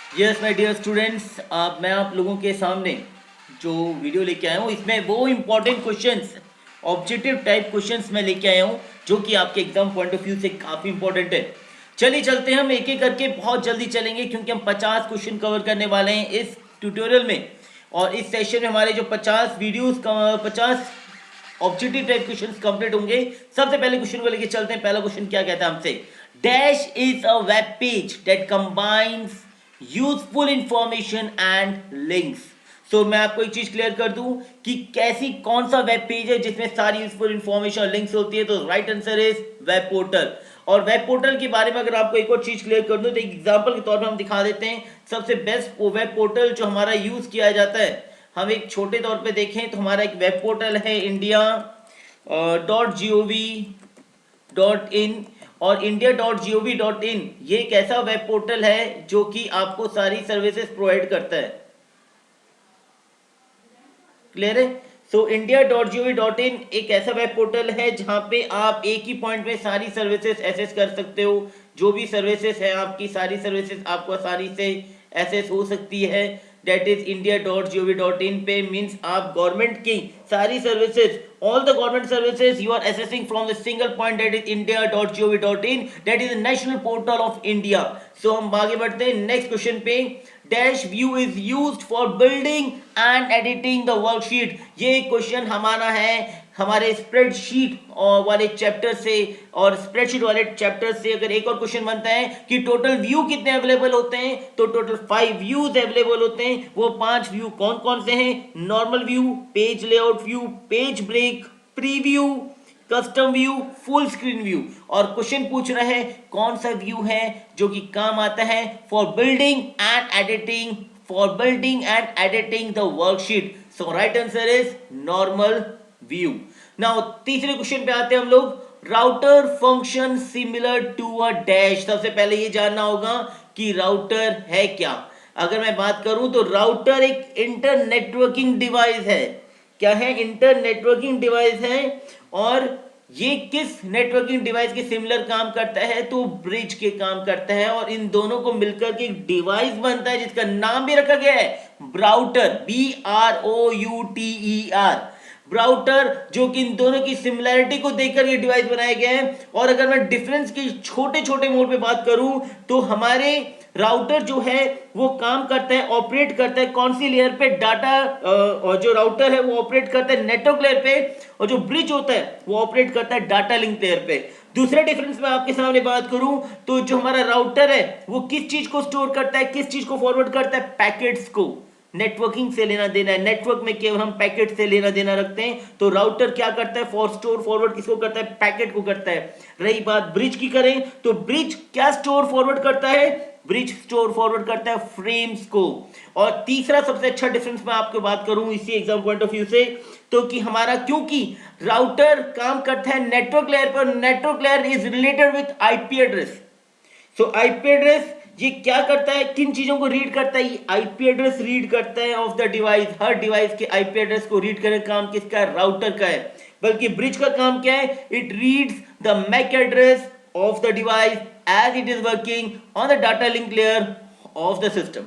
Yes my dear students, मैं आप लोगों के सामने जो वीडियो लेके आया हूँ इसमें वो important questions, objective type questions मैं लेके आया हूँ जो कि आपके एग्जाम पॉइंट ऑफ व्यू से काफ़ी इंपॉर्टेंट है। चलिए चलते हैं, हम एक एक करके बहुत जल्दी चलेंगे क्योंकि हम 50 क्वेश्चन कवर करने वाले हैं इस ट्यूटोरियल में। और इस सेशन में हमारे जो 50 videos 50 objective type questions complete होंगे। सबसे पहले क्वेश्चन को लेके चलते हैं। पहला क्वेश्चन क्या कहता है हमसे, dash is a web page that combines useful information and links. So मैं आपको एक चीज क्लियर कर दूं कि कैसी कौन सा वेब पेज है जिसमें सारी यूजफुल इंफॉर्मेशन और लिंक्स होती है। तो right answer is web portal. और वेब पोर्टल के बारे में अगर आपको एक और चीज क्लियर कर दूं तो एक एग्जांपल के तौर पर हम दिखा देते हैं। सबसे बेस्ट वेब पोर्टल जो हमारा यूज किया जाता है, हम एक छोटे तौर पे देखें तो हमारा एक वेब पोर्टल है india.gov.in। और india.gov.in ये एक ऐसा वेब पोर्टल है जो कि आपको सारी सर्विसेज प्रोवाइड करता है। क्लियर है? सो india.gov.in एक ऐसा वेब पोर्टल है जहां पे आप एक ही पॉइंट में सारी सर्विसेज एसेस कर सकते हो। जो भी सर्विसेज है आपकी, सारी सर्विसेज आपको आसानी से एसेस हो सकती है। डेट इज india.gov.in पे मीन्स आप गवर्नमेंट की सारी services, all the government services you are accessing from the single point, that is india.gov.in, that is the national portal of India। so हम आगे बढ़ते हैं नेक्स्ट क्वेश्चन पे। Dash view is used for building and editing the worksheet. ये question हमारा है हमारे spreadsheet वाले चैप्टर से। और स्प्रेडशीट वाले चैप्टर से अगर एक और क्वेश्चन बनता है कि टोटल व्यू कितने अवेलेबल होते हैं, तो टोटल 5 व्यूज अवेलेबल होते हैं। वो 5 व्यू कौन कौन से हैं? Normal view, page layout view, page break, preview, custom view, full screen view. और क्वेश्चन पूछ रहा है कौन सा व्यू है जो कि काम आता है for building and editing the worksheet. So right answer is normal view. Now तीसरे क्वेश्चन पे आते हैं हम लोग। Router function similar to a dash. सबसे पहले ये जानना होगा कि राउटर है क्या। अगर मैं बात करूं तो राउटर एक इंटर नेटवर्किंग डिवाइस है। क्या है? इंटर नेटवर्किंग डिवाइस है। और ये किस नेटवर्किंग डिवाइस के सिमिलर काम करता है? तो ब्रिज के काम करता है। और इन दोनों को मिलकर के एक डिवाइस बनता है जिसका नाम भी रखा गया है ब्राउटर, BROUTER। ब्राउटर, जो कि इन दोनों की सिमिलैरिटी को देखकर ये डिवाइस बनाया गया है। और अगर मैं डिफरेंस की छोटे छोटे मोड पे बात करूं तो हमारे राउटर जो है वो काम करता है, ऑपरेट करता है कौन सी लेयर पे? डाटा। और जो राउटर है वो ऑपरेट करता है नेटवर्क लेयर पे, और जो ब्रिज होता है वो ऑपरेट करता है डाटा लिंक लेयर पे। दूसरा डिफरेंस मैं आपके सामने बात करूं तो जो हमारा राउटर है वो किस चीज को स्टोर करता है, किस चीज को फॉरवर्ड करता है? पैकेट्स को। नेटवर्किंग से लेना देना है, नेटवर्क में केवल हम पैकेट से लेना देना रखते हैं। तो राउटर क्या करता है? फॉर स्टोर फॉरवर्ड किसको करता है? पैकेट को करता है। रही बात ब्रिज की करें तो ब्रिज क्या स्टोर फॉरवर्ड करता है? ब्रिज स्टोर फॉरवर्ड करता है फ्रेम्स को। और तीसरा सबसे अच्छा डिफरेंस मैं आपको बात करूं इसी एग्जाम पॉइंट ऑफ व्यू से, तो कि हमारा क्योंकि राउटर काम करता है नेटवर्क लेयर पर, network layer is related with IP address. So IP address ये क्या करता है, किन चीजों को रीड करता है? ये आईपी एड्रेस रीड करता है of the device. Her device के आईपी एड्रेस को रीड करने का काम किसका है? राउटर का है। बल्कि ब्रिज का काम क्या है? It reads the MAC address of the device as it is working on the data link layer of the system.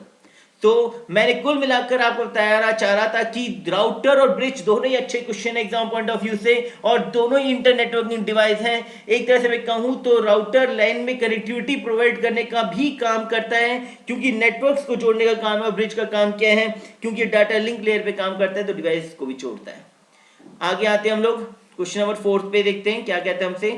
तो मैंने कुल मिलाकर आपको बताना चाह रहा था कि राउटर और ब्रिज दोनों ही अच्छे question exam point of view से, और दोनों ही इंटर नेटवर्किंग डिवाइस हैं। एक तरह से मैं कहूं तो राउटर लाइन में कनेक्टिविटी प्रोवाइड करने का भी काम करता है क्योंकि नेटवर्क्स को जोड़ने का काम है। ब्रिज का काम क्या है? क्योंकि डाटा लिंक लेयर पे काम करता है तो डिवाइस को भी जोड़ता है। आगे आते हैं हम लोग क्वेश्चन नंबर 4 पे, देखते हैं क्या कहते हैं हमसे।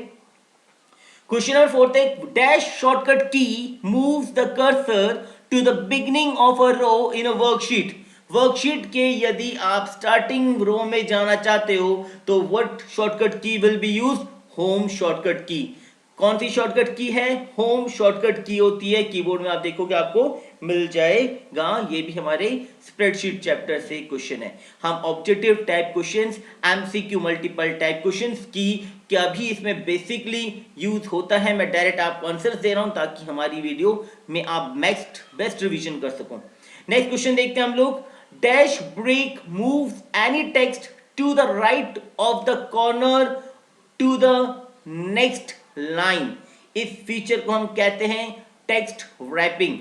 क्वेश्चन नंबर 4 है, dash shortcut key moves the cursor to the beginning of a row in a worksheet. Worksheet के यदि आप स्टार्टिंग रो में जाना चाहते हो तो व्हाट शॉर्टकट की will be use? Home shortcut की। कौन सी शॉर्टकट की है? होम शॉर्टकट की होती है। कीबोर्ड में आप देखोगे आपको मिल जाएगा। ये भी हमारे स्प्रेडशीट चैप्टर से क्वेश्चन है। हम objective type questions, MCQ multiple type questions की क्या भी इसमें बेसिकली यूज होता है। मैं डायरेक्ट आपको आंसर्स दे रहा हूं ताकि हमारी वीडियो में आप बेस्ट रिवीजन कर सको। नेक्स्ट क्वेश्चन देखते हैं हम लोग। Dash break moves any text to the right of the corner to the next line. इस फीचर को हम कहते हैं टेक्स्ट रैपिंग।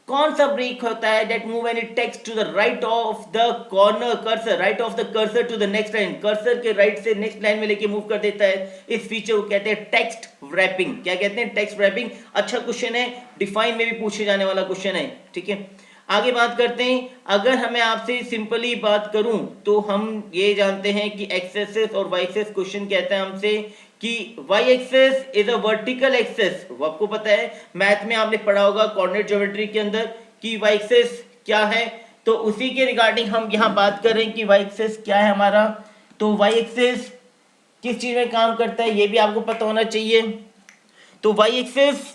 कौन सा ब्रेक होता है that move any text to the right of the corner cursor, right of the cursor to the next line, cursor के राइट से नेक्स्ट लाइन में लेके मूव कर देता है, इस फीचर को कहते हैं टेक्स्ट रैपिंग। क्या कहते हैं? Text wrapping. अच्छा क्वेश्चन है, डिफाइन में भी पूछे जाने वाला क्वेश्चन है, ठीक है। आगे बात करते हैं, अगर हमें आपसे सिंपली बात करूं तो हम ये जानते हैं कि एक्स एक्सिस और वाई एक्सिस, क्वेश्चन कहता है हमसे कि y axis is a vertical axis. वो आपको पता है, मैथ में आपने पढ़ा होगा कोऑर्डिनेट ज्योमेट्री के अंदर कि y एक्सिस क्या है, तो उसी के रिगार्डिंग हम यहाँ बात कर रहे हैं कि y एक्सिस क्या है हमारा। तो y एक्सिस किस चीज में काम करता है ये भी आपको पता होना चाहिए। तो y axis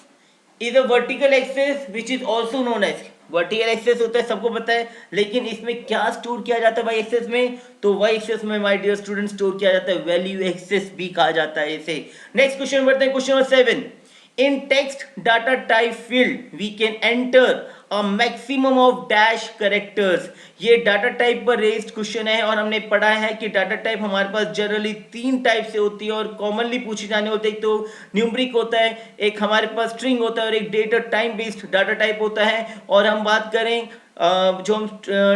is a vertical axis which is also known as, vertical axis होता है सबको पता है, लेकिन इसमें क्या स्टोर किया जाता है वाई एक्सिस में? तो वाई एक्सिस में माय डियर स्टूडेंट स्टोर किया जाता है वैल्यू एक्सिस भी कहा जाता है इसे। नेक्स्ट क्वेश्चन बढ़ते हैं, question number 7। In text data type field we can enter a maximum of dash characters. ये डाटा टाइप पर रेज्ड क्वेश्चन है और हमने पढ़ा है कि डाटा टाइप हमारे पास जनरली 3 टाइप से होती है और कॉमनली पूछे जाने होते हैं। तो न्यूमरिक होता है, एक हमारे पास स्ट्रिंग होता है और एक data time based data type होता है। और हम बात करें जो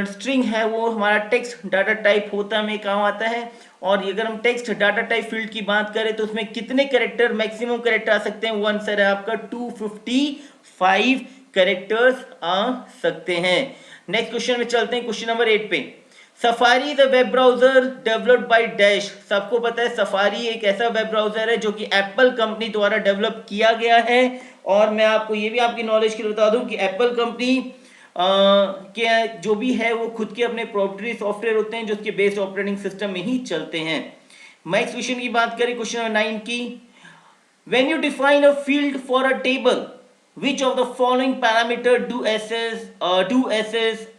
स्ट्रिंग है वो हमारा टेक्स्ट डाटा टाइप होता में काम आता है। और अगर हम टेक्स्ट डाटा टाइप फील्ड की बात करें तो उसमें कितने कैरेक्टर, मैक्सिमम कैरेक्टर आ सकते हैं? वो आंसर है आपका 255 कैरेक्टर्स आ सकते हैं। नेक्स्ट क्वेश्चन में चलते हैं, क्वेश्चन नंबर 8 पे। Safari the web browser developed by dash. सबको पता है सफारी एक ऐसा वेब ब्राउजर है जो कि एप्पल कंपनी द्वारा डेवलप किया गया है। और मैं आपको ये भी आपकी नॉलेज के लिए बता दूं कि एप्पल कंपनी के जो भी है वो खुद के अपने प्रोप्राइटरी सॉफ्टवेयर होते हैं जो उसके बेस्ड ऑपरेटिंग सिस्टम में ही चलते हैं। नेक्स्ट क्वेश्चन की बात करें, क्वेश्चन नंबर 9 की। When you define a field for a table, which of the following parameter do SS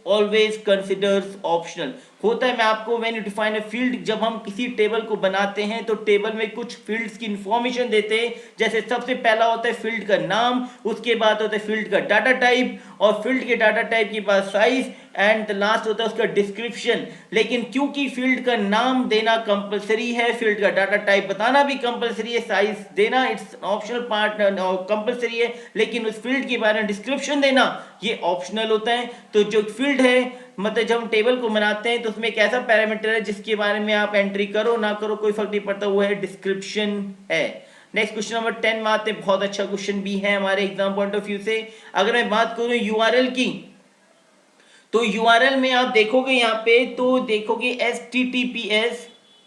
always considers optional? होता है, मैं आपको when you define a field, जब हम किसी टेबल को बनाते हैं तो टेबल में कुछ फील्ड्स की इंफॉर्मेशन देते हैं। जैसे सबसे पहला होता है फील्ड का नाम, उसके बाद होता है फील्ड का डाटा टाइप, और फील्ड के डाटा टाइप के बाद साइज, एंड लास्ट होता है उसका डिस्क्रिप्शन। लेकिन क्योंकि फील्ड का नाम देना कंपलसरी है, फील्ड का डाटा टाइप बताना भी कंपलसरी है, साइज देना इट्स ऑप्शनल पार्ट कंपलसरी है, लेकिन उस फील्ड के बारे में डिस्क्रिप्शन देना ये ऑप्शनल होता है। तो जो फील्ड है, मतलब जब हम टेबल को बनाते हैं तो उसमें एक ऐसा पैरामीटर है जिसके बारे में आप एंट्री करो ना करो कोई फर्क नहीं पड़ता, वो है डिस्क्रिप्शन है। नेक्स्ट क्वेश्चन नंबर 10 में आते हैं, बहुत अच्छा क्वेश्चन भी है हमारे एग्जाम पॉइंट ऑफ व्यू से। अगर मैं बात करूं यूआरएल की, तो यूआरएल में आप देखोगे यहाँ पे तो देखोगे https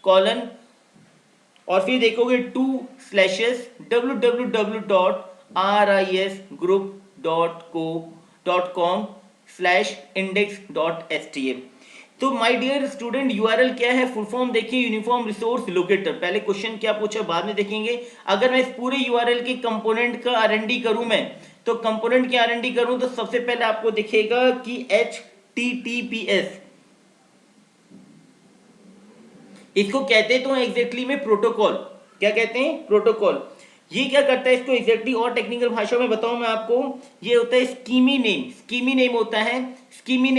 कॉलन और फिर देखोगे 2 स्लैशेस www.risgroup.com/index.html। तो माय डियर स्टूडेंट यूआरएल क्या है? फुल फॉर्म देखिए, यूनिफॉर्म रिसोर्स लोकेटर। पहले क्वेश्चन क्या पूछा बाद में देखेंगे। अगर मैं इस पूरे यूआरएल के कंपोनेंट का आरएनडी करूं, मैं तो कंपोनेंट के आरएनडी करूं तो सबसे पहले आपको दिखेगा कि https, इसको कहते तो एग्जैक्टली में प्रोटोकॉल। क्या कहते हैं? प्रोटोकॉल। ये क्या करता है इसको एग्जैक्टली और टेक्निकल भाषा में बताऊं मैं आपको, ये होता है स्कीमी नेम। स्कीमी नेम होता है, स्कीमी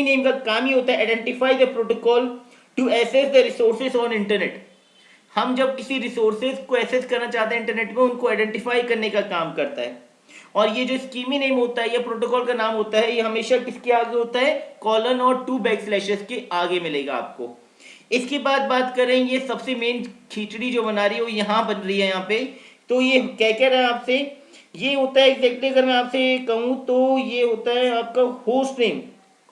नेम का काम ही होता है identify the protocol to access the resources on internet. हम जब किसी रिसोर्सेज को एसेस करना चाहते हैं इंटरनेट में, उनको आइडेंटिफाई करने का काम करता है। और ये जो स्कीमी नेम होता है, ये प्रोटोकॉल का नाम होता है, ये हमेशा किसके आगे होता है? कॉलन और 2 बैकस्लैशेस के आगे मिलेगा आपको। इसके बाद बात करेंगे, सबसे मेन खिचड़ी जो बना रही है वो यहाँ बन रही है यहाँ पे। तो ये क्या कह रहा है आपसे, ये होता है एग्जैक्टली अगर मैं आपसे कहूँ तो ये होता है आपका होस्ट नेम।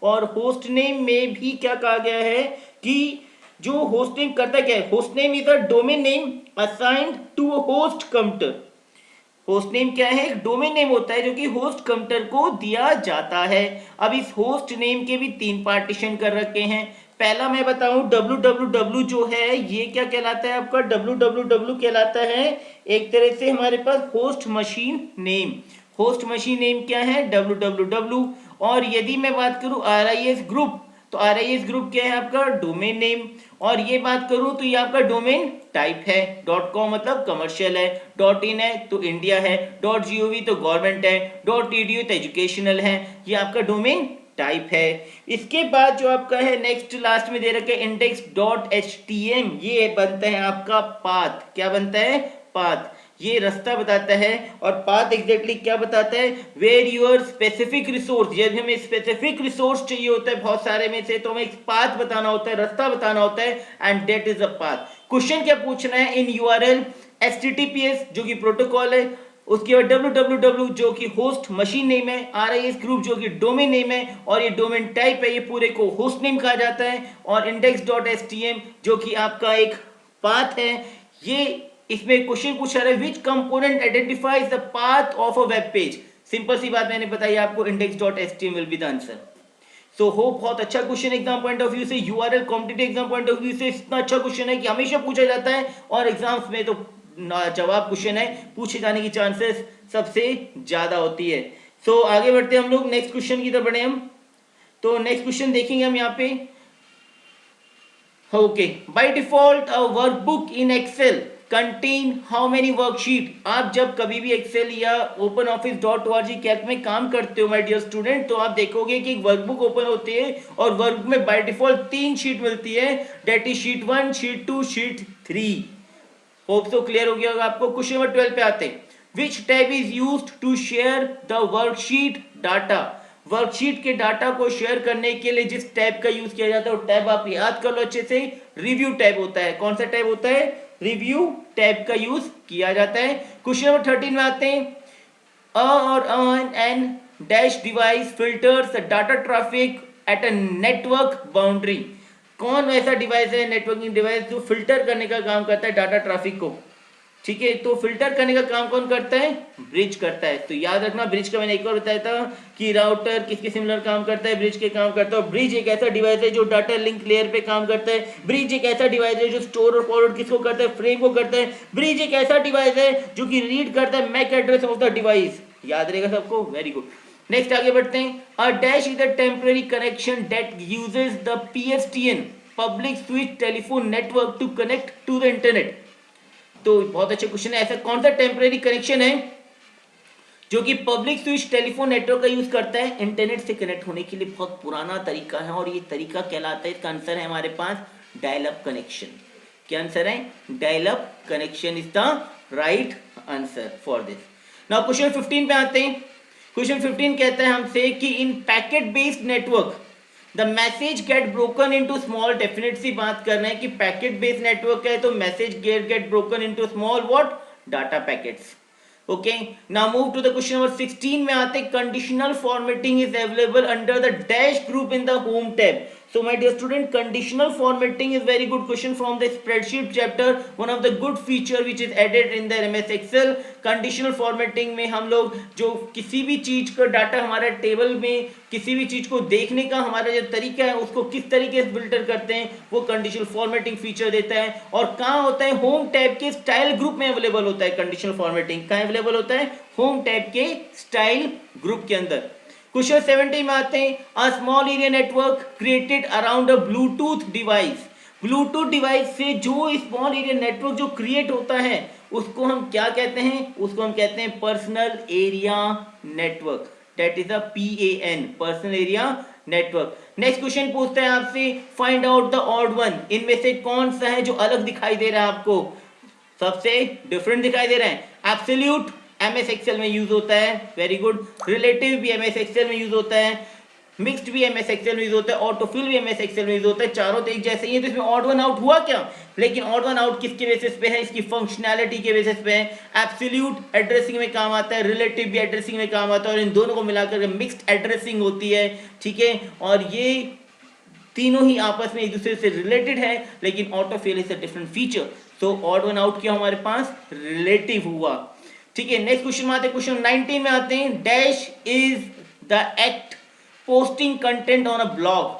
और होस्ट नेम में भी क्या कहा गया है कि जो होस्ट नेम करता क्या है? Host name is a domain name assigned to a host computer. Host name क्या है? एक डोमेन नेम होता है जो कि होस्ट कंप्यूटर को दिया जाता है। अब इस होस्ट नेम के भी 3 पार्टीशन कर रखे हैं। पहला मैं बताऊं www जो है ये क्या कहलाता है आपका? www कहलाता है एक तरह से हमारे पास host machine name. Host machine name क्या है? www। और यदि मैं बात करूं RIS ग्रुप, तो RIS ग्रुप क्या है आपका? Domain name. और ये बात करूं तो ये आपका डोमेन टाइप है। .com मतलब कमर्शियल है, .in है तो इंडिया है, .gov तो गवर्नमेंट है, .edu तो एजुकेशनल है। ये आपका डोमेन टाइप है। इसके बाद जो आपका है नेक्स्ट लास्ट में दे रखे index.htm, ये बनता है आपका पाथ। क्या बनता है? पाथ। ये रास्ता बताता है। और पाथ एग्जैक्टली क्या बताता है, वेयर यूर स्पेसिफिक रिसोर्स, जब हमें स्पेसिफिक रिसोर्स चाहिए होता है बहुत सारे में से, तो हमें पाथ बताना होता है, रास्ता बताना होता है, and that is a path. Question क्या पूछना है, इन यूआरएल HTTPS जो कि प्रोटोकॉल है, उसके बाद www जो कि होस्ट मशीन नेम है, RIS ग्रुप जो कि डोमेन नेम है, और ये डोमेन टाइप है, ये पूरे को होस्ट नेम कहा जाता है, और index.htm जो कि आपका एक पाथ है। ये इसमें क्वेश्चन पूछा रहा है, which component identifies the path of a web page. Simple सी बात मैंने बताई आपको, index.htm will be the answer. So hope बहुत अच्छा question exam point of view से, URL competitive exam point of view से इतना अच्छा क्वेश्चन है कि हमेशा पूछा जाता है, और एग्जाम्स में तो जवाब क्वेश्चन है, पूछे जाने की चांसेस सबसे ज्यादा होती है। सो आगे बढ़ते हैं हम लोग, नेक्स्ट क्वेश्चन की तरफ बढ़े हम। तो नेक्स्ट क्वेश्चन देखेंगे हम यहाँ पे। Okay, by default a workbook in Excel contain how many worksheet. आप जब कभी भी एक्सेल या ओपन ऑफिस .org कैल्क में काम करते हो माय डियर स्टूडेंट, तो आप देखोगे कि एक वर्कबुक ओपन होती है, और वर्कबुक में बाय डिफॉल्ट 3 शीट मिलती है, that is sheet 1, sheet 2, sheet 3। Hope so clear हो गया होगा आपको। क्वेश्चन नंबर 12 पे आते हैं, which tab is used to share the worksheet data. Worksheet के डाटा को शेयर करने के लिए जिस टैब का यूज किया जाता है, वो टैब आप याद कर लो अच्छे से, रिव्यू टैब होता है। कौन सा टैब होता है, रिव्यू टैब का यूज किया जाता है। क्वेश्चन नंबर 13 में आते हैं, a or an dash device filters the data traffic at a network boundary। कौन ऐसा डिवाइस है, नेटवर्किंग डिवाइस, जो फिल्टर करने का काम करता है डाटा ट्रैफिक को। ठीक है, तो फिल्टर करने का काम कौन करता है, ब्रिज करता है। तो याद रखना, ब्रिज का मैंने एक और बताया था कि राउटर किसके सिमिलर काम करता है, ब्रिज के काम करता है। ब्रिज एक ऐसा डिवाइस है जो डाटा लिंक लेयर पे काम करता है। ब्रिज एक ऐसा डिवाइस है जो स्टोर और फॉरवर्ड किसको करता है, फ्रेम को करता है। ब्रिज एक ऐसा डिवाइस है जो कि रीड करता है MAC address of the device. याद रहेगा सबको, वेरी गुड। नेक्स्ट आगे बढ़ते हैं, a dash is a temporary connection that uses the PSTN public switch telephone network to connect to the internet. तो बहुत अच्छा क्वेश्चन है, ऐसा कौन सा टेम्पररी कनेक्शन है जो कि पब्लिक स्विच टेलीफोन नेटवर्क का यूज करता है इंटरनेट से कनेक्ट होने के लिए। बहुत पुराना तरीका है, और ये तरीका कहलाता है, इसका आंसर है हमारे पास डायल अप कनेक्शन। क्या आंसर है, dial up connection is the right answer for this. Now question 15 पे आते हैं। क्वेश्चन 15 कहता है हमसे कि in packet based network the message get broken into small. Definite सी बात कर रहे हैं कि पैकेट बेस्ड नेटवर्क है, तो message get broken into small what, data packets. Okay, now move to the question number 16 में आते, conditional formatting is available under the dash group in the home tab. So my dear student, conditional formatting is very good question from the spreadsheet chapter, one of the good feature which is added in the MS Excel। conditional formatting में हम लोग जो किसी भी चीज का data हमारे table में, किसी भी चीज को देखने का हमारा जो तरीका है, उसको किस तरीके से फिल्टर करते हैं, वो कंडीशनल फॉर्मेटिंग फीचर देता है। और कहाँ होता है, होम टैब के स्टाइल ग्रुप में अवेलेबल होता है। कंडीशनल फॉर्मेटिंग कहाँ अवेलेबल होता है, होम टैब के स्टाइल ग्रुप के अंदर। क्वेश्चन 70 में आते हैं, a small area network created around a Bluetooth device. Bluetooth device से जो स्मॉल एरिया नेटवर्क जो क्रिएट होता है, उसको हम क्या कहते हैं, उसको हम कहते हैं personal area network. That is a PAN, personal area network. Next question पूछते हैं आपसे, find out the odd one. इनमें से कौन सा है जो अलग दिखाई दे रहा है आपको, सबसे डिफरेंट दिखाई दे रहा है। एब्सोल्यूट MS एक्सेल में यूज होता है, वेरी गुड। रिलेटिव भी MS एक्सेल में यूज होता है, मिक्स्ड भी MS एक्सेल में यूज होता है, ऑटोफिल भी MS एक्सेल में यूज होता है। चारों तो एक जैसे ही है, तो इसमें ऑड वन आउट हुआ क्या, लेकिन ऑड वन आउट किसके बेसिस पे है, इसकी फंक्शनैलिटी के बेसिस पे है। एब्सोल्यूट एड्रेसिंग में काम आता है, रिलेटिव भी एड्रेसिंग में काम आता है, और इन दोनों को मिलाकर मिक्स्ड एड्रेसिंग होती है। ठीक है, और ये तीनों ही आपस में एक दूसरे से रिलेटेड है, लेकिन autofill is a different feature. तो ऑड वन आउट क्या हमारे पास, रिलेटिव हुआ। ठीक है, नेक्स्ट क्वेश्चन में आते हैं, क्वेश्चन 19 में आते हैं, dash is the act posting content on a blog.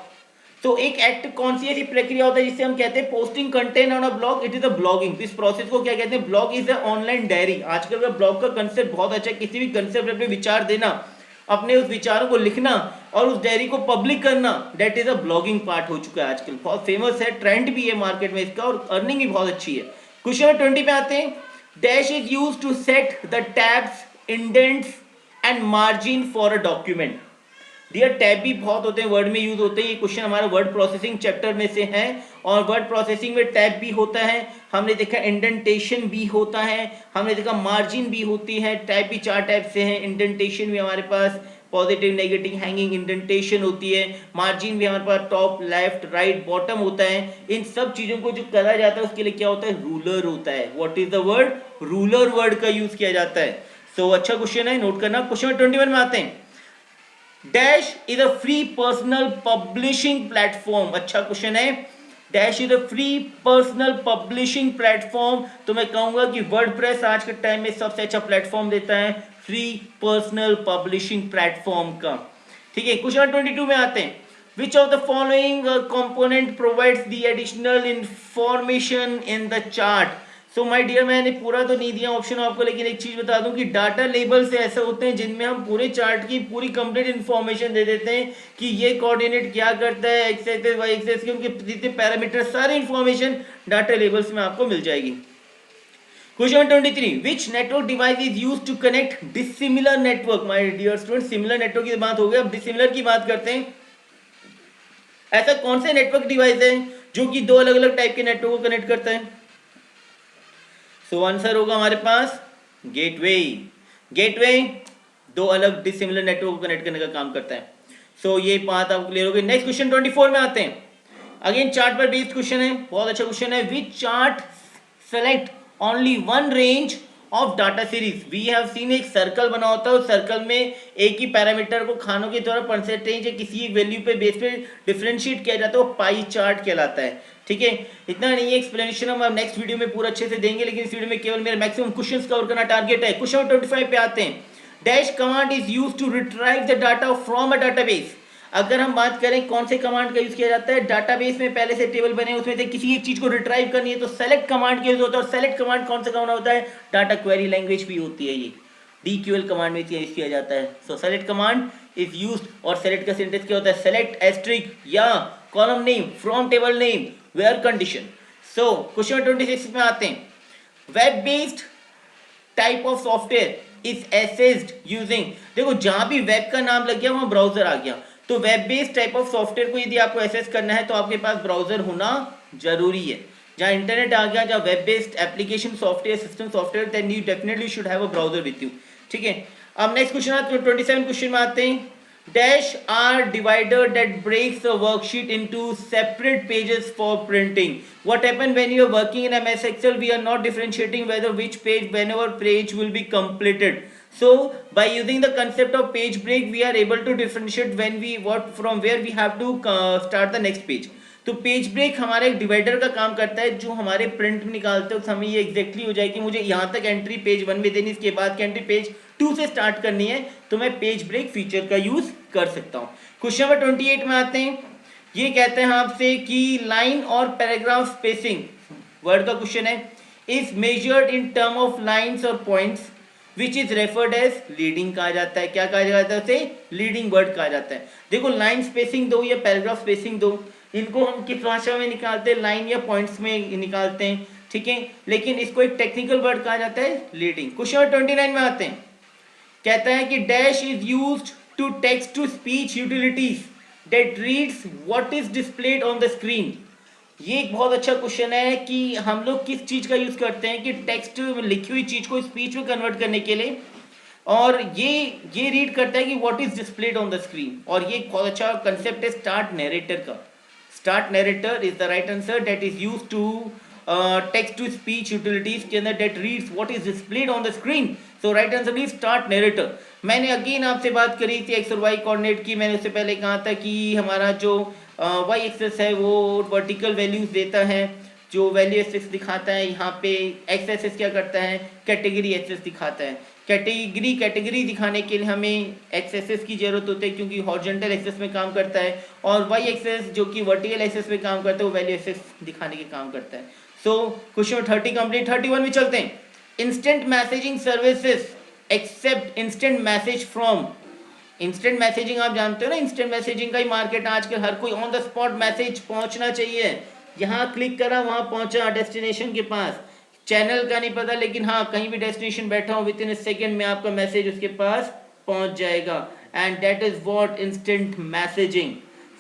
तो एक एक्ट कौन सी ऐसी प्रक्रिया होता है जिससे हम कहते हैं posting content on a blog, it is a blogging. इस प्रोसेस को क्या कहते हैं, blog is a online diary. आजकल का ब्लॉग का कंसेप्ट बहुत अच्छा है, किसी भी कंसेप्ट अपने विचार देना, अपने उस विचारों को लिखना और उस डायरी को पब्लिक करना, that is a blogging part हो चुका है आजकल, बहुत फेमस है, ट्रेंड भी है मार्केट में इसका, और अर्निंग भी बहुत अच्छी है। क्वेश्चन नंबर 20 पे आते हैं, dash is used to set the tabs, indents and margin for a document. Dear tab भी बहुत होते हैं, वर्ड में यूज होते हैं। ये क्वेश्चन हमारा वर्ड प्रोसेसिंग चैप्टर में से है और वर्ड प्रोसेसिंग में टैब भी होता है। हमने देखा इंडेंटेशन भी होता है, हमने देखा मार्जिन भी होती है। टैब भी 4 टाइप से है। इंडेंटेशन भी हमारे पास पॉजिटिव नेगेटिव हैंगिंग इंडेंटेशन होती है। मार्जिन भी हमारे पास टॉप लेफ्ट राइट बॉटम होता है। इन सब चीजों को जो करा जाता है उसके लिए क्या होता है, रूलर होता है। What is the word, ruler word का यूज किया जाता है। सो अच्छा क्वेश्चन है, नोट करना। क्वेश्चन 21 में आते हैं। Dash is a free personal publishing platform. अच्छा क्वेश्चन है। Dash is a free personal publishing platform. तो मैं कहूंगा कि वर्डप्रेस आज के टाइम में सबसे अच्छा प्लेटफॉर्म देता है फ्री पर्सनल पब्लिशिंग प्लेटफॉर्म का। ठीक है, क्वेश्चन 22 में आते हैं। Which of the following component provides the additional information in the chart. So my dear, मैंने पूरा तो नहीं दिया ऑप्शन आपको, लेकिन एक चीज बता दूं कि डाटा लेबल से ऐसे होते हैं जिनमें हम पूरे चार्ट की पूरी कंप्लीट इंफॉर्मेशन दे देते हैं कि ये कोऑर्डिनेट क्या करता है, एक्स एक्सिस वाई एक्सिस के उनके जितने पैरामीटर सारी इंफॉर्मेशन डाटा लेबल्स में आपको मिल जाएगी। Question 23, which network device is used to connect dissimilar network. My dear student, similar network की बात हो गई, अब डिसिमिलर की बात करते हैं। ऐसा कौन से नेटवर्क डिवाइस है जो कि दो अलग अलग टाइप के नेटवर्क को कनेक्ट करता है? सो आंसर होगा हमारे पास गेटवे। गेटवे दो अलग डिसिमिलर नेटवर्क को कनेक्ट करने का काम करता है। सो ये बात आपको क्लियर हो गई। नेक्स्ट क्वेश्चन 24 में आते हैं। अगेन चार्ट पर बेस्ड क्वेश्चन है, बहुत अच्छा क्वेश्चन है। Which chart select only one range of data series. We have seen, एक सर्कल बना होता है, उस सर्कल में एक ही पैरामीटर को खानों की तरह परसेंटेज या किसी एक वैल्यू पे बेस पे डिफरेंशिएट किया जाता है, वो पाई चार्ट कहलाता है। ठीक है, इतना नहीं है एक्सप्लेनेशन, हम नेक्स्ट वीडियो में पूरा अच्छे से देंगे, लेकिन इस वीडियो में केवल मेरा मैक्सिमम क्वेश्चंस कवर करना टारगेट है। क्वेश्चन 25 पे आते हैं। Dash command is used to retrieve the data from a database. अगर हम बात करें कौन से कमांड का यूज किया जाता है, डाटाबेस में पहले से टेबल बने उसमें से किसी एक चीज को रिट्राइव करनी है तो सेलेक्ट कमांड का यूज होता है। और सेलेक्ट कमांड कौन सा कमांड होता है, डाटा क्वेरी लैंग्वेज भी होती है, ये डीक्यूएल कमांड में यूज किया जाता है। So select command is used, और सेलेक्ट का सिंटेक्स क्या होता है, सेलेक्ट एस्ट्रिक या column name from table name where condition. So question 26 में आते हैं। Web based type of software is accessed using. देखो जहां भी वेब का नाम लग गया वहां ब्राउजर आ गया, तो web based type of software को यदि आपको एसेस करना है तो आपके पास ब्राउजर होना जरूरी है। जहां इंटरनेट आ गया, जहां web based application software system software, then you definitely should have a browser with you. ठीक है, अब नेक्स्ट क्वेश्चन आता है 27 क्वेश्चन में आते हैं। Dash are divider that breaks a worksheet into separate pages for printing. What happen when you are working in MS Excel, we are not differentiating whether which page whenever page will be completed. So by using the concept of page break, we are able to differentiate when we what from where we have to start the next page. तो page break हमारे एक divider का काम करता है, जो हमारे print में निकालते हैं हमें ये एग्जैक्टली हो जाए कि मुझे यहाँ तक एंट्री पेज 1 में देनी, इसके बाद की एंट्री पेज 2 से स्टार्ट करनी है, तो मैं पेज ब्रेक फीचर का यूज कर सकता हूँ। क्वेश्चन नंबर 28 में आते हैं। ये कहते हैं आपसे कि लाइन और पैराग्राफ स्पेसिंग, वर्ड का क्वेश्चन है, is measured in term of lines और points which is referred as leading कहा जाता है। क्या कहा जाता है उसे, लीडिंग वर्ड कहा जाता है। देखो लाइन स्पेसिंग दो या पैराग्राफ स्पेसिंग दो, इनको हम किस भाषा में निकालते हैं, लाइन या पॉइंट्स में निकालते हैं। ठीक है, लेकिन इसको एक टेक्निकल वर्ड कहा जाता है लीडिंग। क्वेश्चन 29 में आते हैं। कहता है कि dash is used to text to speech utilities that reads what is displayed on the screen. ये एक बहुत अच्छा क्वेश्चन है कि हम लोग किस चीज का यूज करते हैं कि टेक्स्ट लिखी हुई चीज को स्पीच में कन्वर्ट करने के लिए, और ये रीड करता है कि what is displayed on the screen. और ये बहुत अच्छा कंसेप्ट है स्टार्ट नैरेटर का। Start narrator is the right answer that is used to text to speech utilities के अंदर that reads what is displayed on the screen. So right answer is start narrator. मैंने again आपसे बात करी थी x और Y coordinate की। मैंने उससे पहले कहा था कि हमारा जो वाई एक्सेस है वो वर्टिकल वैल्यूज देता है, जो वैल्यू एक्सेस दिखाता है। यहाँ पे एक्स एक्सेस क्या करता है, कैटेगरी एक्सेस दिखाता है। कैटेगरी दिखाने के लिए हमें एक्स एक्सेस की जरूरत होती है क्योंकि हॉरिजॉन्टल एक्सेस में काम करता है, और वाई एक्सेस जो कि वर्टिकल एक्सेस में काम करता है वो वैल्यू एक्सेस दिखाने के काम करता है। So question 30 complete. 31 में चलते हैं। Instant messaging services accept instant message from. Instant messaging आप जानते हो ना, इंस्टेंट मैसेजिंग का ही मार्केट आजकल, हर कोई ऑन द स्पॉट मैसेज पहुंचना चाहिए। यहाँ क्लिक करा वहां पहुंचा डेस्टिनेशन के पास, चैनल का नहीं पता, लेकिन हाँ कहीं भी डेस्टिनेशन बैठा हो विद इन अ सेकंड में आपका मैसेज उसके पास पहुंच जाएगा। And that is what instant messaging.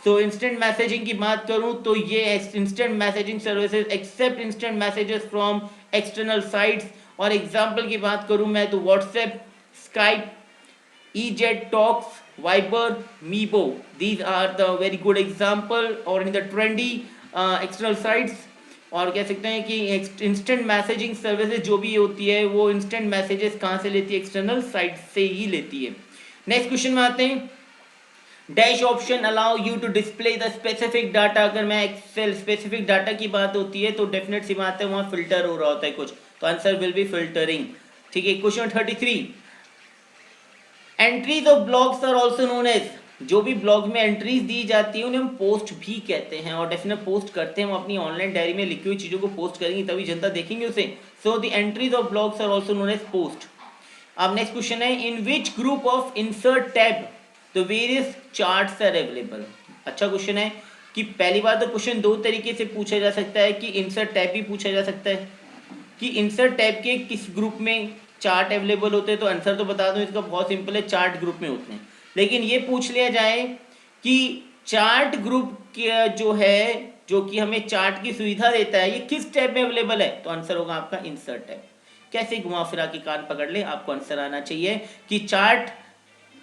So instant messaging की बात करूं तो ये instant messaging services accept instant messages from external sites. और एग्जांपल की बात करूं मैं तो WhatsApp, Skype, EJet Talks, Viber, Meebo. These are the very good example or in the trendy external sites। और कह सकते हैं कि इंस्टेंट मैसेजिंग सर्विसेज जो भी होती है वो इंस्टेंट मैसेजेस कहाँ से लेती है, एक्सटर्नल साइट से ही लेती है। नेक्स्ट क्वेश्चन में आते हैं। Dash option allow you to display the specific data. अगर मैं एक्सेल स्पेसिफिक डाटा की बात होती है तो डेफिनेट सी बात है वहाँ फिल्टर हो रहा होता है कुछ, तो आंसर विल बी फिल्टरिंग। ठीक है, question 33। Entries of blogs are also known as, जो भी ब्लॉग में एंट्रीज दी जाती है उन्हें हम पोस्ट भी कहते हैं। और डेफिनेट पोस्ट करते हैं, हम अपनी ऑनलाइन डायरी में लिखी हुई चीज़ों को पोस्ट करेंगे तभी जनता देखेंगे उसे। So the entries of blogs are also known as post. अब नेक्स्ट क्वेश्चन है, in which group of insert tab the various charts are available. अच्छा क्वेश्चन है कि पहली बार तो क्वेश्चन दो तरीके से पूछा जा सकता है कि इंसर्ट टैब भी पूछा जा सकता है कि इंसर्ट टैब के किस ग्रुप में चार्ट अवेलेबल होते हैं। तो आंसर तो बता दूं इसका बहुत सिंपल है, चार्ट ग्रुप में होते हैं। लेकिन ये पूछ लिया जाए कि चार्ट ग्रुप जो है जो कि हमें चार्ट की सुविधा देता है ये किस टैब में अवेलेबल है, तो आंसर होगा आपका इंसर्ट टैब। कैसे घुमा फिरा के कान पकड़ ले, आपको आंसर आना चाहिए कि चार्ट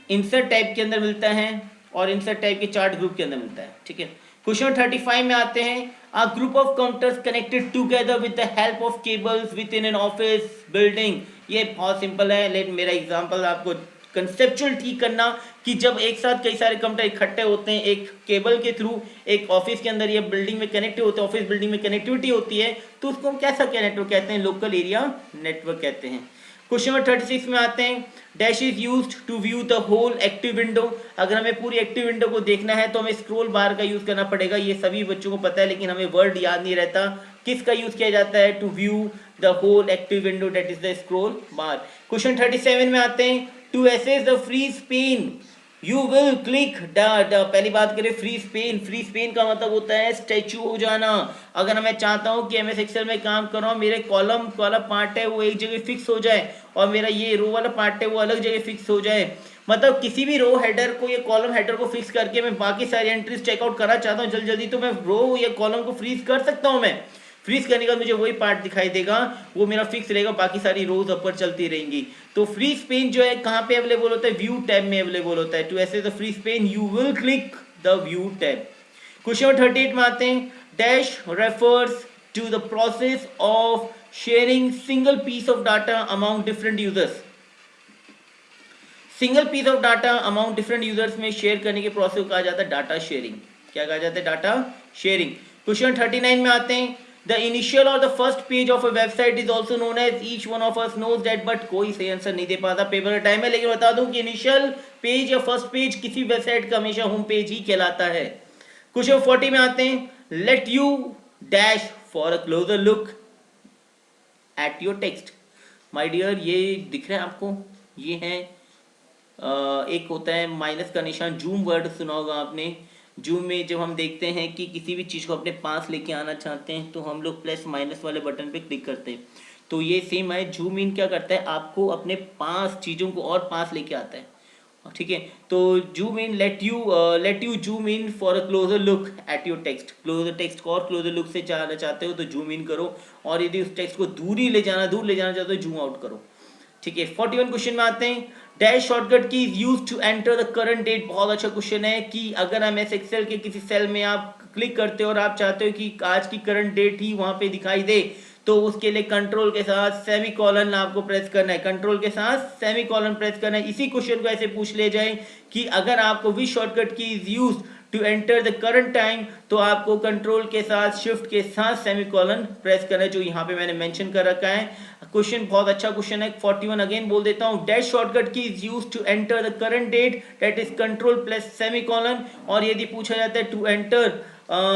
इंसर्ट टैब के अंदर मिलता है और इंसर्ट टैब के चार्ट ग्रुप के अंदर मिलता है। ठीक है, क्वेश्चन 35 में आते हैं। A group of counters connected together with the help of cables within an office building। ये बहुत सिंपल है, लेकिन मेरा एग्जांपल आपको कंसेप्चुअल ठीक करना कि जब एक साथ कई सारे कंप्यूटर इकट्ठे होते हैं एक केबल के थ्रू एक ऑफिस के अंदर या बिल्डिंग में कनेक्ट होते हैं, ऑफिस बिल्डिंग में कनेक्टिविटी होती है, तो उसको हम कैसा क्या नेटवर्क कहते हैं, लोकल एरिया नेटवर्क कहते हैं। क्वेश्चन नंबर 36 में आते हैं। Dash is used to view the whole active window. अगर हमें पूरी एक्टिव विंडो को देखना है तो हमें स्क्रॉल बार का यूज करना पड़ेगा। ये सभी बच्चों को पता है लेकिन हमें वर्ड याद नहीं रहता। किसका यूज किया जाता है to view the whole active window, that is the scroll bar. Question 37 में आते हैं। टू एसेस द फ्री स्पेन यू विल क्लिक पहली बात करें फ्री स्पेन। फ्री स्पेन का मतलब होता है स्टैचू हो जाना। अगर मैं चाहता हूं कि MS एक्सेल में काम कर रहा हूं, मेरे कॉलम वाला पार्ट है वो एक जगह फिक्स हो जाए और मेरा ये रो वाला पार्ट है वो अलग जगह फिक्स हो जाए, मतलब किसी भी रो हेडर को या कॉलम हेडर को फिक्स करके मैं बाकी सारी एंट्रीज चेकआउट करना चाहता हूँ जल्दी जल्दी, तो मैं रो या कॉलम को फ्रीज कर सकता हूँ। मैं फ्रीज करने का मुझे वही पार्ट दिखाई देगा, वो मेरा फिक्स रहेगा, बाकी सारी रोज ऊपर चलती रहेंगी। तो फ्री स्पेन जो है कहाँ पे अवेलेबल होता है, व्यू टैब में अवेलेबल होता है। टू एक्सेस द फ्री स्पेन you will click the view tab. Question 38 में आते हैं। Dash refers to the process of sharing single piece of data among different users. Single piece of data among different users में share करने के process को कहा जाता है डाटा शेयरिंग। क्या कहा जाता है, डाटा शेयरिंग। क्वेश्चन 39 में आते हैं। The initial or the first page of a website is also known as, each one of us knows that, but कोई सही आंसर नहीं दे पाता, पेपर का टाइम है, लेकिन बता दूं कि इनिशियल पेज या फर्स्ट पेज किसी वेबसाइट का हमेशा होम पेज ही कहलाता है। क्वेश्चन 40 में आते हैं। Let you dash for a closer look at your text. My dear, ये दिख रहा है आपको, ये है एक होता है माइनस का निशान, जूम वर्ड सुना होगा आपने। जूम में जब हम देखते हैं कि किसी भी चीज़ को अपने पास लेके आना चाहते हैं तो हम लोग प्लस माइनस वाले बटन पे क्लिक करते हैं। तो ये सेम है, जूम इन क्या करता है, आपको अपने पास चीज़ों को और पास लेके आता है। ठीक है, तो zoom in let you zoom in for a closer look at your text. Closer text को और क्लोजर लुक से जाना चाहते हो तो जूम इन करो, और यदि उस टेक्स्ट को दूर ले जाना चाहते हो जूम आउट करो। ठीक है, 41 क्वेश्चन में आते हैं। Dash shortcut key is used to enter the current date. बहुत अच्छा क्वेश्चन है कि अगर MS एक्सेल के किसी सेल में आप क्लिक करते हो और आप चाहते हो कि आज की करंट डेट ही वहां पे दिखाई दे, तो उसके लिए कंट्रोल के साथ सेमी कॉलन आपको प्रेस करना है। कंट्रोल के साथ सेमी कॉलन प्रेस करना है। इसी क्वेश्चन को ऐसे पूछ ले जाए कि अगर आपको which shortcut key is used to enter the current time, तो आपको कंट्रोल के साथ शिफ्ट के साथ सेमीकोलन प्रेस करना है, जो यहाँ पे मैंने मेंशन कर रखा है। क्वेश्चन बहुत अच्छा क्वेश्चन है। 41 अगेन बोल देता हूँ। Dash shortcut key is used to enter the current date, that is control plus semicolon. और यदि पूछा जाता है to enter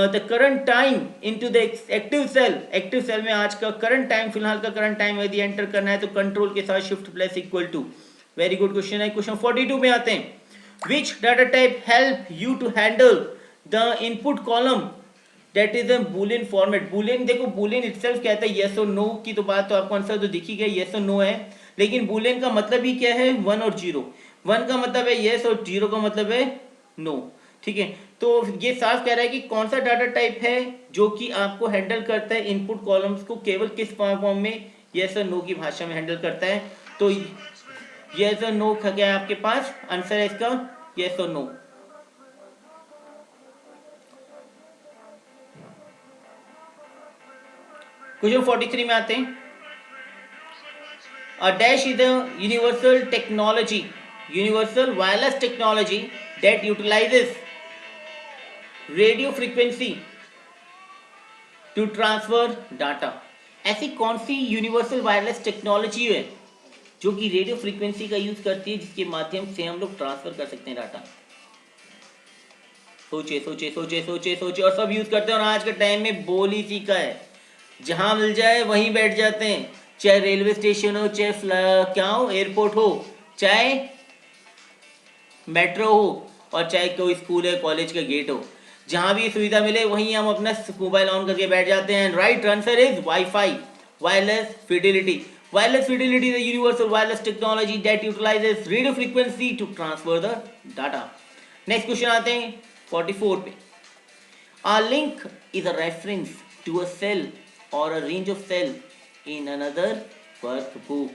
the current time into the active cell में आज का करंट टाइम, फिलहाल का करंट टाइम यदि एंटर करना है तो कंट्रोल के साथ shift plus equal to. Very good question है। क्वेश्चन 42 में आते हैं। Which data type help you to handle the input column that is a boolean format? boolean देखो, boolean itself कहता है yes or no की, तो बात तो आपको आंसर तो दिख ही गया, yes or no है। लेकिन boolean का मतलब ही क्या है, 1 और 0। 1 का मतलब है यस और 0 का मतलब है नो। ठीक है, तो ये साफ कह रहा है कि कौन सा डाटा टाइप है जो कि आपको हैंडल करता है इनपुट कॉलम्स को केवल किस फॉर्म में, यस और नो की भाषा में हैंडल करता है। तो यस और नो क्या है आपके पास, आंसर है इसका यस और नो। क्वेश्चन 43 में आते हैं। A dash is a universal technology, universal wireless technology that utilizes radio frequency to transfer data। ऐसी कौन सी यूनिवर्सल वायरलेस टेक्नोलॉजी है जो कि रेडियो फ्रीक्वेंसी का यूज करती है जिसके माध्यम से हम लोग ट्रांसफर कर सकते हैं डाटा। सोचे सोचे सोचे सोचे सोचे, और सब यूज करते हैं। और आज के टाइम में बोल ही सीखा है, जहां मिल जाए वहीं बैठ जाते हैं, चाहे रेलवे स्टेशन हो, चाहे क्या हो, एयरपोर्ट हो, चाहे मेट्रो हो, और चाहे कोई स्कूल है, कॉलेज का गेट हो, जहां भी सुविधा मिले वहीं हम अपना मोबाइल ऑन करके बैठ जाते हैं। Right answer is wifi, wireless fidelity. Wireless fidelity is a universal wireless technology that utilises radio frequency to transfer the data. Next question आते हैं 44 पे। A link is a reference to a cell or a range of cell in another workbook,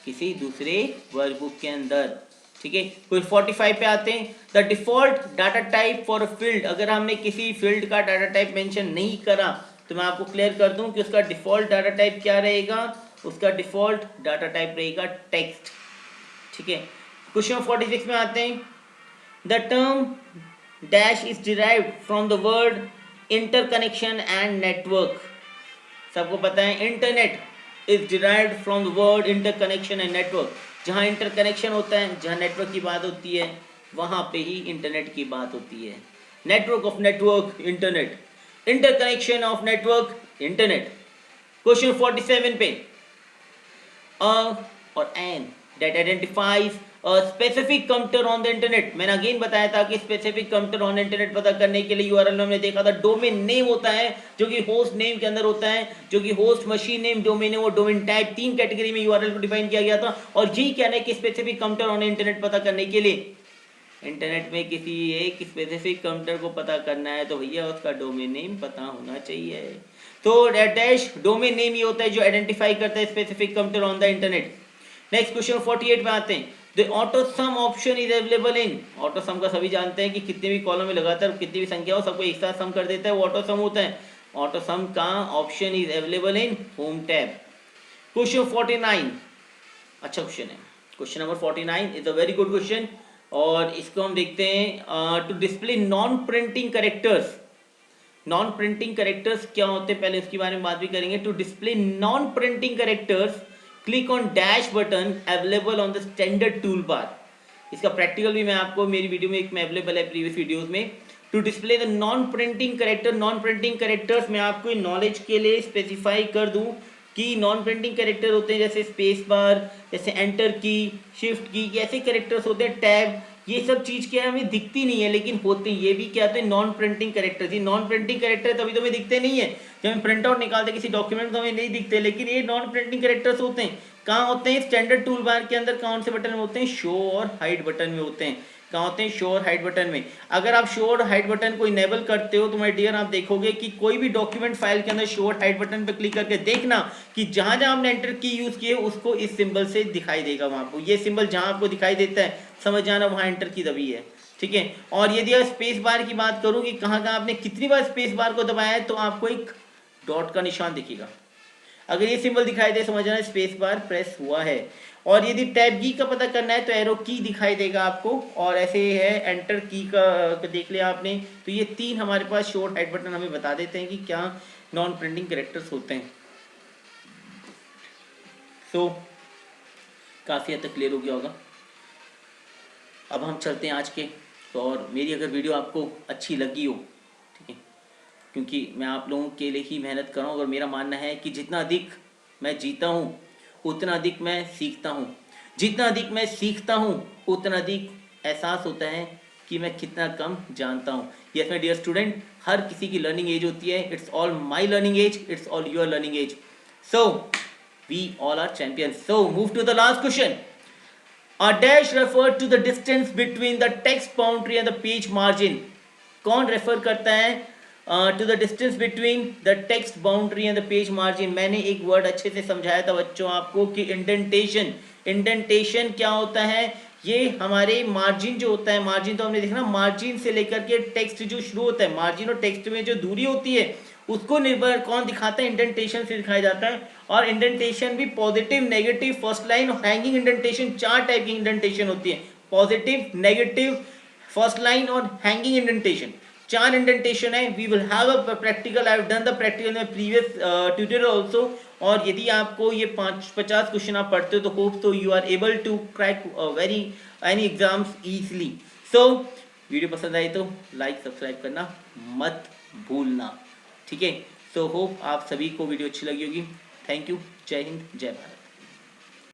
किसी दूसरे workbook के अंदर। ठीक है, कोई 45 पे आते हैं। The default data type for a field, अगर हमने किसी फील्ड का डाटा टाइप मेंशन नहीं करा तो मैं आपको क्लियर कर दूं कि उसका डिफॉल्ट डाटा टाइप क्या रहेगा। उसका डिफॉल्ट डाटा टाइप रहेगा टेक्स्ट। ठीक है, क्वेश्चन 46 में आते हैं। The term dash is derived from the word interconnection and network। सबको पता है internet is derived from the word interconnection and network। जहाँ इंटरकनेक्शन होता है, जहाँ नेटवर्क की बात होती है, वहाँ पे ही इंटरनेट की बात होती है। Network of network internet, interconnection of network internet. Question 47 पे और an that identifies a specific counter on the internet। मैंने अगेन बताया था कि स्पेसिफिक काउंटर ऑन इंटरनेट पता करने के लिए यूआरएल हमने देखा था डोमेन नेम होता है जो कि होस्ट नेम के अंदर होता है, जो कि होस्ट मशीन नेम डोमेन है, वो डोमेन टाइप, 3 कैटेगरी में यूआरएल को डिफाइन किया गया था। और यही कहना है कि स्पेसिफिक काउंटर ऑन इंटरनेट पता करने के लिए इंटरनेट में किसी एक स्पेसिफिक काउंटर को पता करना है तो भैया उसका डोमेन नेम पता होना चाहिए। तो डैश डोमेन नेम ही होता है जो आइडेंटिफाई करता है specific counter on the internet. Next question 48 में आते हैं। The auto some option is available in, auto sum का सभी जानते हैं कि कितने भी कॉलम में लगातार कितनी भी संख्या हो सबको एक साथ सम कर देता है, वो ऑटो सम होता है। ऑटो सम का option is available in home tab. Question 49 अच्छा क्वेश्चन है। Question number 49 is a very good question और इसको हम देखते हैं। To display non printing characters, non printing characters क्या होते हैं पहले उसके बारे में बात भी करेंगे। To display non printing characters click on dash button available on the standard tool bar. इसका प्रैक्टिकल भी मैं आपको मेरी वीडियो में एक में अवेलेबल है प्रीवियस वीडियोस में। To display the non printing character, non printing characters मैं आपको नॉलेज के लिए स्पेसिफाई कर दूं कि नॉन प्रिंटिंग कैरेक्टर होते हैं जैसे स्पेस बार, जैसे एंटर की, शिफ्ट की, ऐसे कैरेक्टर्स होते हैं, टैब, ये सब चीज क्या है हमें दिखती नहीं है लेकिन होते हैं। ये भी क्या होते हैं नॉन प्रिंटिंग कैरेक्टर्स। ये नॉन प्रिंटिंग कैरेक्टर तभी तो हमें दिखते नहीं है, जब हम प्रिंट आउट निकालते किसी डॉक्यूमेंट तो हमें नहीं दिखते, लेकिन ये नॉन प्रिंटिंग कैरेक्टर्स होते हैं। कहाँ होते हैं? स्टैंडर्ड टूल बार के अंदर। कौन से बटन में होते हैं? शो और हाइड बटन में होते हैं। कहाँ होते हैं? शो और हाइड बटन में। अगर आप शो और हाइड बटन को इनेबल करते हो तो माय डियर आप देखोगे कि कोई भी डॉक्यूमेंट फाइल के अंदर शो और हाइड बटन पे क्लिक करके देखना कि जहां जहां आपने एंटर की यूज की है उसको इस सिंबल से दिखाई देगा। वहां पर ये सिंबल जहां आपको दिखाई देता है समझ जाना वहां एंटर की दबी है। ठीक है, और यदि आप स्पेस बार की बात करूं कि कहां कहां आपने कितनी बार स्पेस बार को दबाया है तो आपको एक डॉट का निशान दिखेगा। अगर ये सिंबल दिखाई दे समझ जाना स्पेस बार प्रेस हुआ है। और यदि टैब की का पता करना है तो एरो की दिखाई देगा आपको, और ऐसे है एंटर की का देख लिया आपने। तो ये 3 हमारे पास शो हाइड बटन हमें बता देते हैं कि क्या नॉन प्रिंटिंग कैरेक्टर्स होते हैं। सो काफ़ी हद तक क्लियर हो गया होगा। अब हम चलते हैं आज के तो, और मेरी अगर वीडियो आपको अच्छी लगी हो, ठीक है, क्योंकि मैं आप लोगों के लिए ही मेहनत कर रहा हूँ और मेरा मानना है कि जितना अधिक मैं जीता हूँ उतना अधिक मैं सीखता हूँ, जितना अधिक मैं सीखता हूँ उतना अधिक एहसास होता है कि मैं कितना कम जानता हूँ। यस माय डियर स्टूडेंट, हर किसी की लर्निंग एज होती है। It's all my learning edge, it's all your learning edge. So we all are champions. So move to the last question. A dash refer to the distance between the text boundary and the page margin. कौन refer करता है to the distance between the text boundary and the page margin? मैंने एक word अच्छे से समझाया था बच्चों आपको कि इंडेंटेशन. इंडेंटेशन क्या होता है? ये हमारे मार्जिन जो होता है, मार्जिन तो हमने देखा ना, मार्जिन से लेकर के टेक्स्ट जो शुरू होता है, मार्जिन और टेक्स्ट में जो दूरी होती है उसको निर्भर कौन दिखाता है? इंडेंटेशन से दिखाया जाता है. और इंडेंटेशन भी पॉजिटिव, नेगेटिव, फर्स्ट लाइन और हैंगिंग इंडेंटेशन, 4 टाइप की इंडेंटेशन होती है. पॉजिटिव, नेगेटिव, फर्स्ट लाइन और हैंगिंग इंडेंटेशन, 4 इंडेंटेशन है. We will have a practical, I have done the practical in previous tutorial also. और यदि आपको ये 50 क्वेश्चन आप पढ़ते हो तो hope so you are able to crack very any exams easily. So video पसंद आई तो लाइक सब्सक्राइब करना मत भूलना, ठीक है? सो होप आप सभी को वीडियो अच्छी लगी होगी. Thank you. जय हिंद, जय भारत.